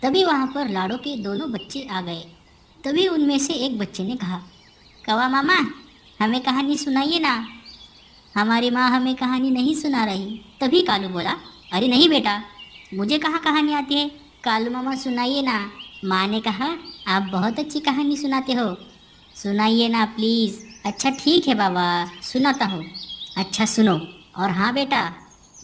तभी वहाँ पर लाड़ो के दोनों बच्चे आ गए। तभी उनमें से एक बच्चे ने कहा, कौवा मामा, हमें कहानी सुनाइए ना, हमारी माँ हमें कहानी नहीं सुना रही। तभी कालू बोला, अरे नहीं बेटा, मुझे कहाँ कहानी आती है, कालू मामा सुनाइए ना। माँ ने कहा, आप बहुत अच्छी कहानी सुनाते हो, सुनाइए ना प्लीज़। अच्छा ठीक है बाबा, सुनाता हूँ। अच्छा सुनो। और हाँ बेटा,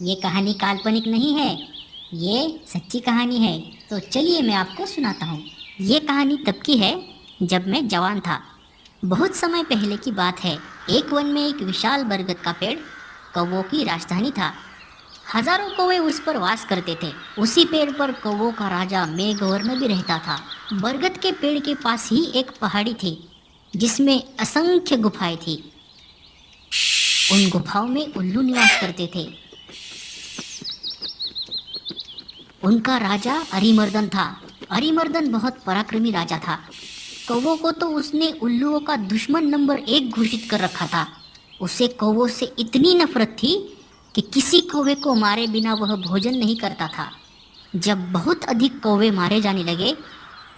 ये कहानी काल्पनिक नहीं है, ये सच्ची कहानी है। तो चलिए मैं आपको सुनाता हूँ। ये कहानी तब की है जब मैं जवान था। बहुत समय पहले की बात है। एक वन में एक विशाल बरगद का पेड़ कौवों की राजधानी था। हजारों कौवे उस पर वास करते थे। उसी पेड़ पर कौवों का राजा मेघवर्ण भी रहता था। बरगद के पेड़ के पास ही एक पहाड़ी थी जिसमें असंख्य गुफाएं थी। उन गुफाओं में उल्लू निवास करते थे। उनका राजा अरिमर्दन था। अरिमर्दन बहुत पराक्रमी राजा था। कौवों को तो उसने उल्लुओं का दुश्मन नंबर 1 घोषित कर रखा था। उसे कौवों से इतनी नफरत थी कि किसी कौवे को मारे बिना वह भोजन नहीं करता था। जब बहुत अधिक कौवे मारे जाने लगे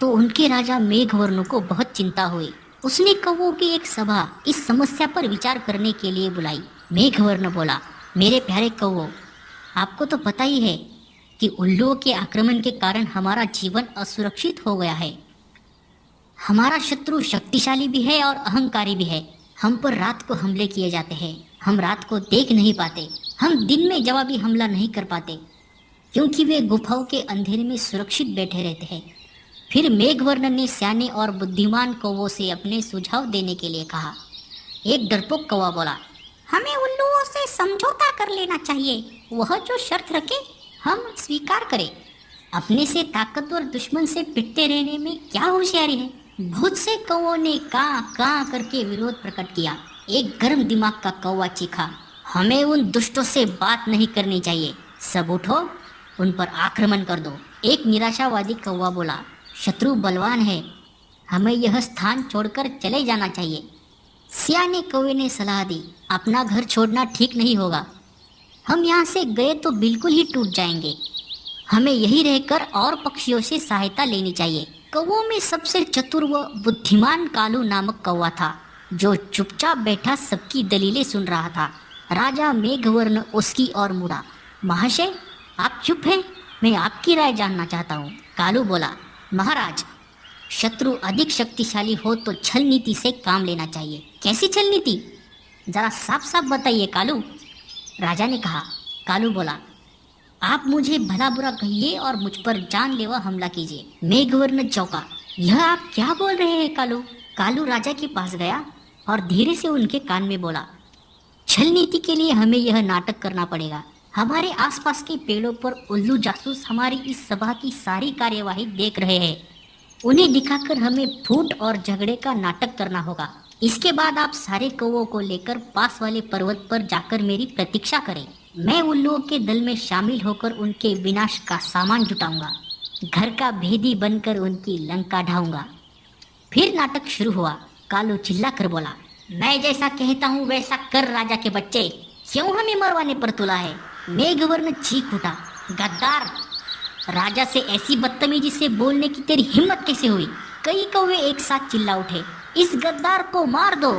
तो उनके राजा मेघवर्ण को बहुत चिंता हुई। उसने कौवों की एक सभा इस समस्या पर विचार करने के लिए बुलाई। मेघवर्ण बोला, मेरे प्यारे कौवों, आपको तो पता ही है कि उल्लुओं के आक्रमण के कारण हमारा जीवन असुरक्षित हो गया है। हमारा शत्रु शक्तिशाली भी है और अहंकारी भी है। हम पर रात को हमले किए जाते हैं। हम रात को देख नहीं पाते। हम दिन में जवाबी हमला नहीं कर पाते क्योंकि वे गुफाओं के अंधेरे में सुरक्षित बैठे रहते हैं। फिर मेघवर्ण ने सियाने और बुद्धिमान कौवों से अपने सुझाव देने के लिए कहा। एक डरपोक कौवा बोला, हमें उल्लुओं से समझौता कर लेना चाहिए। वह जो शर्त रखे हम स्वीकार करें। अपने से ताकतवर दुश्मन से पिटते रहने में क्या होशियारी है। बहुत से कौवों ने ਕਾਂ ਕਾਂ करके विरोध प्रकट किया। एक गर्म दिमाग का कौवा चीखा, हमें उन दुष्टों से बात नहीं करनी चाहिए। सब उठो, उन पर आक्रमण कर दो। एक निराशावादी कौवा बोला, शत्रु बलवान है, हमें यह स्थान छोड़कर चले जाना चाहिए। सियाने कौवे ने सलाह दी, अपना घर छोड़ना ठीक नहीं होगा। हम यहाँ से गए तो बिल्कुल ही टूट जाएंगे। हमें यही रहकर और पक्षियों से सहायता लेनी चाहिए। कौवों में सबसे चतुर व बुद्धिमान कालू नामक कौवा था, जो चुपचाप बैठा सबकी दलीलें सुन रहा था। राजा मेघवर्ण उसकी ओर मुड़ा। महाशय, आप चुप हैं, मैं आपकी राय जानना चाहता हूँ। कालू बोला, महाराज, शत्रु अधिक शक्तिशाली हो तो छल नीति से काम लेना चाहिए। कैसी छल नीति, जरा साफ साफ बताइए कालू, राजा ने कहा। कालू बोला, आप मुझे भला बुरा कहिए और मुझ पर जानलेवा हमला कीजिए। मेघवर्ण चौंका, यह आप क्या बोल रहे हैं कालू। कालू राजा के पास गया और धीरे से उनके कान में बोला, छल नीति के लिए हमें यह नाटक करना पड़ेगा। हमारे आसपास के पेड़ों पर उल्लू जासूस हमारी इस सभा की सारी कार्यवाही देख रहे हैं। उन्हें दिखाकर हमें फूट और झगड़े का नाटक करना होगा। इसके बाद आप सारे कौवों को लेकर पास वाले पर्वत पर जाकर मेरी प्रतीक्षा करें। मैं उल्लुओं के दल में शामिल होकर उनके विनाश का सामान जुटाऊंगा, घर का भेदी बनकर उनकी लंका ढाऊंगा। फिर नाटक शुरू हुआ। कालू चिल्ला कर बोला, मैं जैसा कहता हूँ वैसा कर राजा के बच्चे, क्यों हमें मरवाने पर तुला है। मेघवर्ण चीख उठा, गद्दार, राजा से ऐसी बदतमीजी से बोलने की तेरी हिम्मत कैसे हुई। कई कौवे एक साथ चिल्ला उठे, इस गद्दार को मार दो।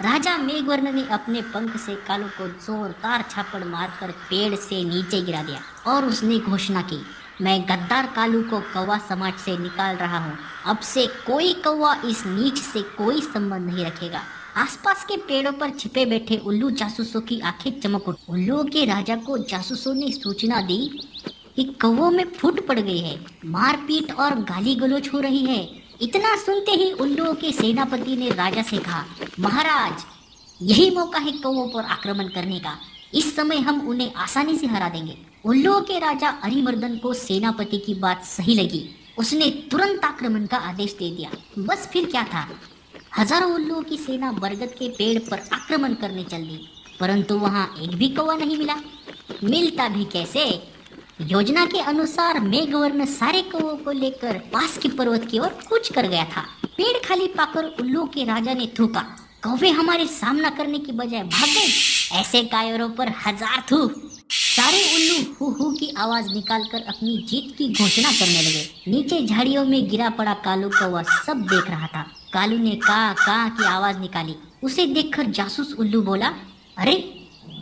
राजा मेघवर्ण ने अपने पंख से कालू को जोरदार छापड़ मारकर पेड़ से नीचे गिरा दिया और उसने घोषणा की, मैं गद्दार कालू को कौवा समाज से निकाल रहा हूँ। अब से कोई कौवा इस नीच से कोई संबंध नहीं रखेगा। आसपास के पेड़ों पर छिपे बैठे उल्लू जासूसों की आंखें चमक उठी। उल्लुओं के राजा को जासूसों ने सूचना दी कि कौवों में फूट पड़ गई है, मारपीट और गाली गलौज हो रही है। इतना सुनते ही उल्लुओं के सेनापति ने राजा से कहा, महाराज, यही मौका है कौवों पर आक्रमण करने का। इस समय हम उन्हें आसानी से हरा देंगे। उल्लुओं के राजा अरिमर्दन को सेनापति की बात सही लगी। उसने तुरंत आक्रमण का आदेश दे दिया। बस फिर क्या था, हजारों उल्लुओं की सेना बरगद के पेड़ पर आक्रमण करने चल दी, परंतु वहां एक भी कौवा नहीं मिला। मिलता भी कैसे। योजना के अनुसार मेघवर्ण सारे कौवों को लेकर पास के पर्वत की ओर कूच कर गया था। पेड़ खाली पाकर उल्लू के राजा ने थूका, कौवे हमारे सामना करने की बजाय भाग गए। ऐसे कायरों पर 1000 थू। सारे उल्लू हु हु की आवाज निकालकर अपनी जीत की घोषणा करने लगे। नीचे झाड़ियों में गिरा पड़ा कालू कौवा सब देख रहा था। कालू ने का की आवाज निकाली। उसे देखकर जासूस उल्लू बोला, अरे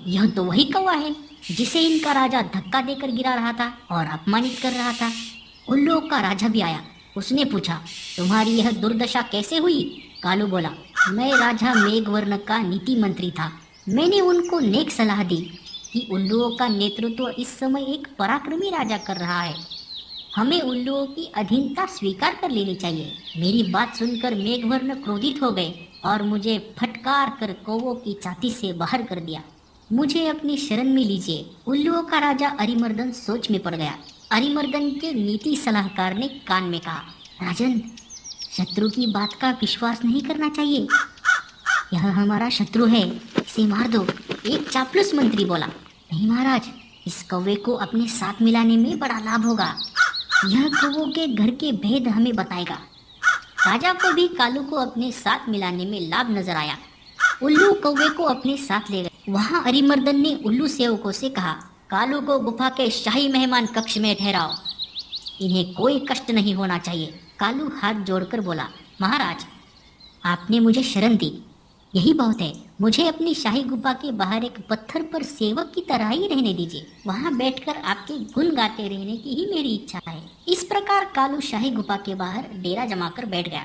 यह तो वही कौवा है जिसे इनका राजा धक्का देकर गिरा रहा था और अपमानित कर रहा था। उल्लुओं का राजा भी आया। उसने पूछा, तुम्हारी यह दुर्दशा कैसे हुई? कालू बोला, मैं राजा मेघवर्ण का नीति मंत्री था। मैंने उनको नेक सलाह दी कि उल्लुओं का नेतृत्व इस समय एक पराक्रमी राजा कर रहा है। हमें उल्लुओं की अधीनता स्वीकार कर लेनी चाहिए। मेरी बात सुनकर मेघवर्ण क्रोधित हो गए और मुझे फटकार कर कौवों की छाती से बाहर कर दिया। मुझे अपनी शरण में लीजिए। उल्लुओं का राजा अरिमर्दन सोच में पड़ गया। अरिमर्दन के नीति सलाहकार ने कान में कहा, राजन, शत्रु की बात का विश्वास नहीं करना चाहिए। यह हमारा शत्रु है, इसे मार दो। एक चापलूस मंत्री बोला, नहीं महाराज, इस कौवे को अपने साथ मिलाने में बड़ा लाभ होगा। यह कौवों के घर के भेद हमें बताएगा। राजा को भी कालू को अपने साथ मिलाने में लाभ नजर आया। उल्लू कौवे को अपने साथ ले गए। वहां अरिमर्दन ने उल्लू सेवकों से कहा, कालू को गुफा के शाही मेहमान कक्ष में ठहराओ। इन्हें कोई कष्ट नहीं होना चाहिए। कालू हाथ जोड़कर बोला, महाराज, आपने मुझे शरण दी, यही बहुत है। मुझे अपनी शाही गुफा के बाहर एक पत्थर पर सेवक की तरह ही रहने दीजिए। वहां बैठकर आपके गुण गाते रहने की ही मेरी इच्छा है। इस प्रकार कालू शाही गुफा के बाहर डेरा जमाकर बैठ गया।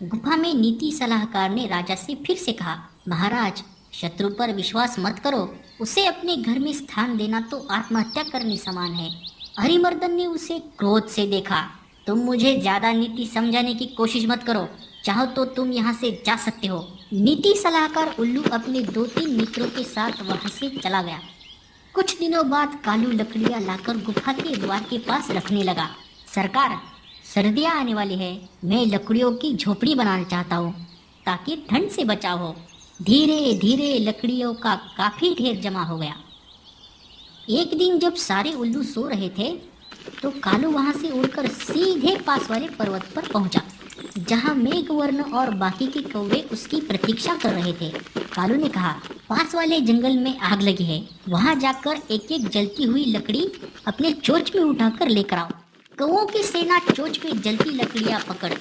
गुफा में नीति सलाहकार ने राजा से फिर से कहा, महाराज, शत्रु पर विश्वास मत करो। उसे अपने घर में स्थान देना तो आत्महत्या करने समान है। हरिमर्दन ने उसे क्रोध से देखा। तुम मुझे ज्यादा नीति समझाने की कोशिश मत करो। चाहो तो तुम यहाँ से जा सकते हो। नीति सलाहकार उल्लू अपने 2-3 मित्रों के साथ वहां से चला गया। कुछ दिनों बाद कालू लकड़ियां लाकर गुफा के द्वार के पास रखने लगा। सरकार, सर्दियां आने वाली है। मैं लकड़ियों की झोपड़ी बनाना चाहता हूँ ताकि ठंड से बचाव हो। धीरे धीरे लकड़ियों का काफी ढेर जमा हो गया। एक दिन जब सारे उल्लू सो रहे थे तो कालू वहां से उड़कर सीधे पास वाले पर्वत पर पहुंचा, जहां मेघवर्ण और बाकी के कौवे उसकी प्रतीक्षा कर रहे थे। कालू ने कहा, पास वाले जंगल में आग लगी है, वहां जाकर एक एक जलती हुई लकड़ी अपने चोंच में उठाकर लेकर आओ। कौवों की सेना चोंच में जलती लकड़ियां पकड़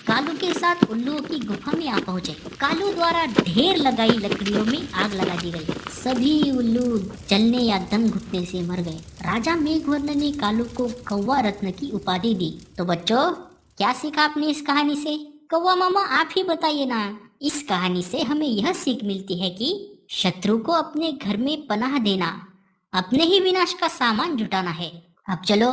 कालू के साथ उल्लुओं की गुफा में आ पहुंचे। कालू द्वारा ढेर लगाई लकड़ियों में आग लगा दी गई। सभी उल्लू जलने या दम घुटने से मर गए। राजा मेघवर्ण ने कालू को कौवा रत्न की उपाधि दी। तो बच्चों, क्या सीखा आपने इस कहानी से? कौवा मामा, आप ही बताइए ना। इस कहानी से हमें यह सीख मिलती है कि शत्रु को अपने घर में पनाह देना अपने ही विनाश का सामान जुटाना है। अब चलो